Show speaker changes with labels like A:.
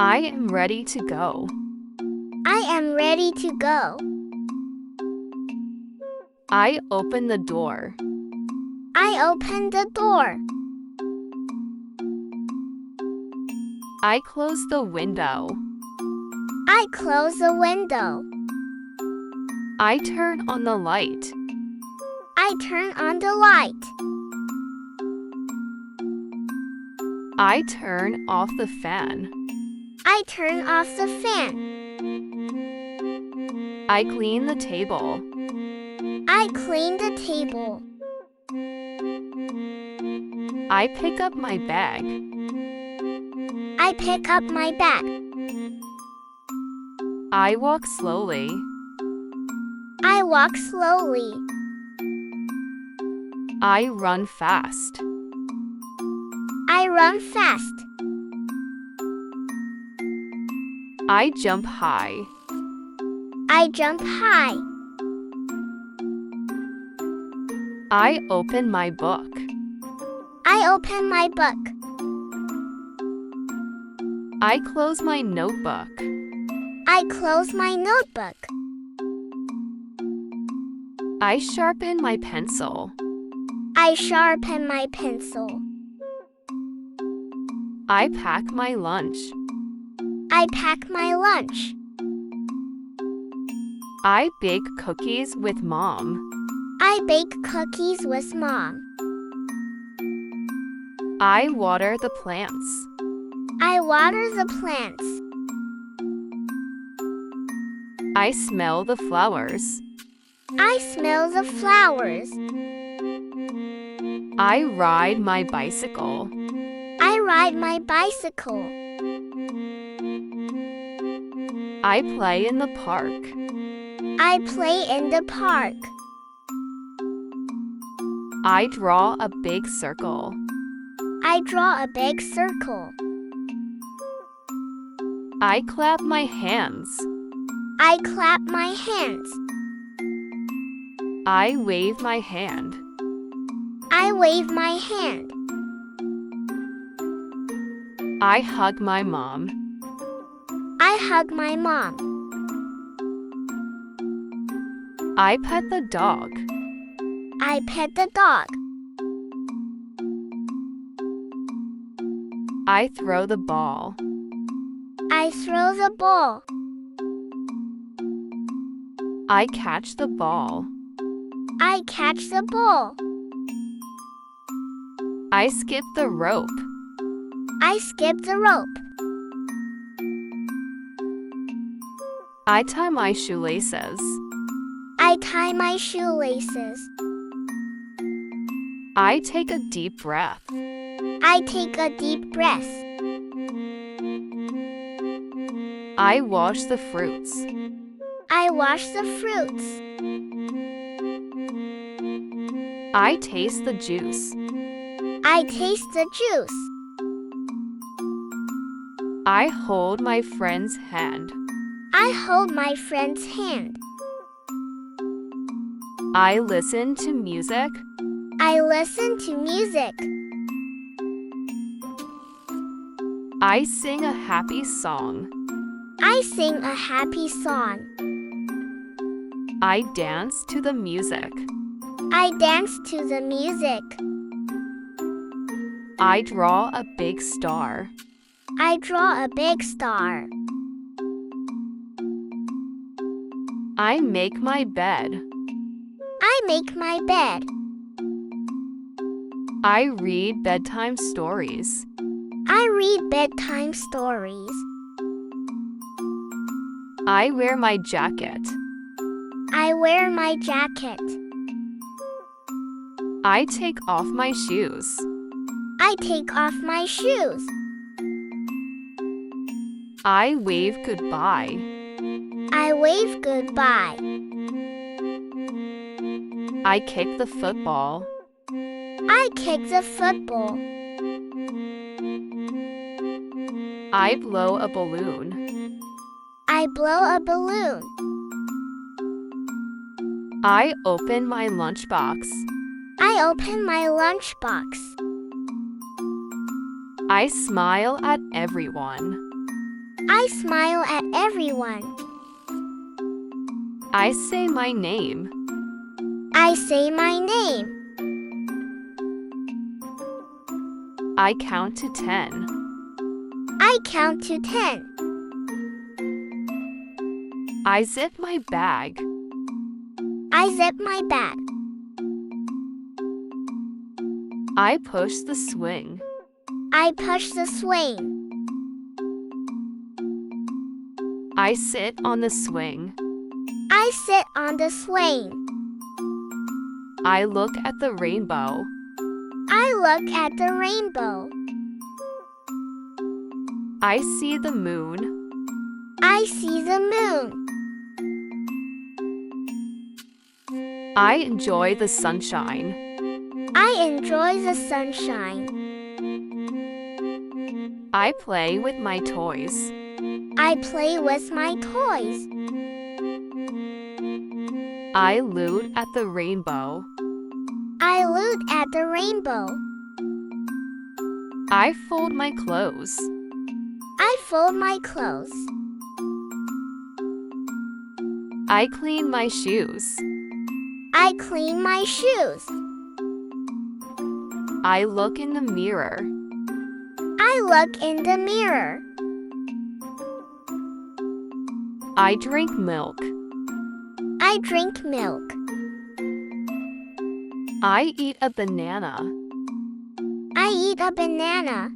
A: I am ready to go.
B: I am ready to go.
A: I open the door.
B: I open the door.
A: I close the window.
B: I close the window.
A: I turn on the light.
B: I turn on the light.
A: I turn off the fan.
B: I turn off the fan.
A: I clean the table.
B: I clean the table.
A: I pick up my bag.
B: I pick up my bag.
A: I walk slowly.
B: I walk slowly.
A: I run fast.
B: I run fast.
A: I jump high.
B: I jump high.
A: I open my book.
B: I open my book.
A: I close my notebook.
B: I close my notebook.
A: I sharpen my pencil.
B: I sharpen my pencil.
A: I pack my lunch.
B: I pack my lunch.
A: I bake cookies with Mom.
B: I bake cookies with Mom.
A: I water the plants.
B: I water the plants.
A: I smell the flowers.
B: I smell the flowers.
A: I ride my bicycle.
B: I ride my bicycle.
A: I play in the park.
B: I play in the park.
A: I draw a big circle.
B: I draw a big circle.
A: I clap my hands.
B: I clap my hands.
A: I wave my hand.
B: I wave my hand.
A: I hug my mom.
B: I hug my mom.
A: I pet the dog.
B: I pet the dog.
A: I throw the ball.
B: I throw the ball.
A: I catch the ball.
B: I catch the ball.
A: I skip the rope.
B: I skip the rope.
A: I tie my shoelaces.
B: I tie my shoelaces.
A: I take a deep breath.
B: I take a deep breath.
A: I wash the fruits.
B: I wash the fruits.
A: I taste the juice.
B: I taste the juice.
A: I hold my friend's hand.
B: I hold my friend's hand.
A: I listen to music.
B: I listen to music.
A: I sing a happy song.
B: I sing a happy song.
A: I dance to the music.
B: I dance to the music.
A: I draw a big star.
B: I draw a big star.
A: I make my bed.
B: I make my bed.
A: I read bedtime stories.
B: I read bedtime stories.
A: I wear my jacket.
B: I wear my jacket.
A: I take off my shoes.
B: I take off my shoes.
A: I wave goodbye.
B: I wave goodbye.
A: I kick the football.
B: I kick the football.
A: I blow a balloon.
B: I blow a balloon.
A: I open my lunchbox.
B: I open my lunchbox.
A: I smile at everyone.
B: I smile at everyone.
A: I say my name.
B: I say my name.
A: I count to 10.
B: I count to 10.
A: I zip my bag.
B: I zip my bag.
A: I push the swing.
B: I push the swing.
A: I sit on the swing.
B: I sit on the swing.
A: I look at the rainbow.
B: I look at the rainbow.
A: I see the moon.
B: I see the moon.
A: I enjoy the sunshine.
B: I enjoy the sunshine.
A: I play with my toys.
B: I play with my toys.
A: I loot at the rainbow.
B: I look at the rainbow.
A: I fold my clothes.
B: I fold my clothes.
A: I clean my shoes.
B: I clean my shoes.
A: I look in the mirror.
B: I look in the mirror.
A: I drink milk.
B: I drink milk.
A: I eat a banana.
B: I eat a banana.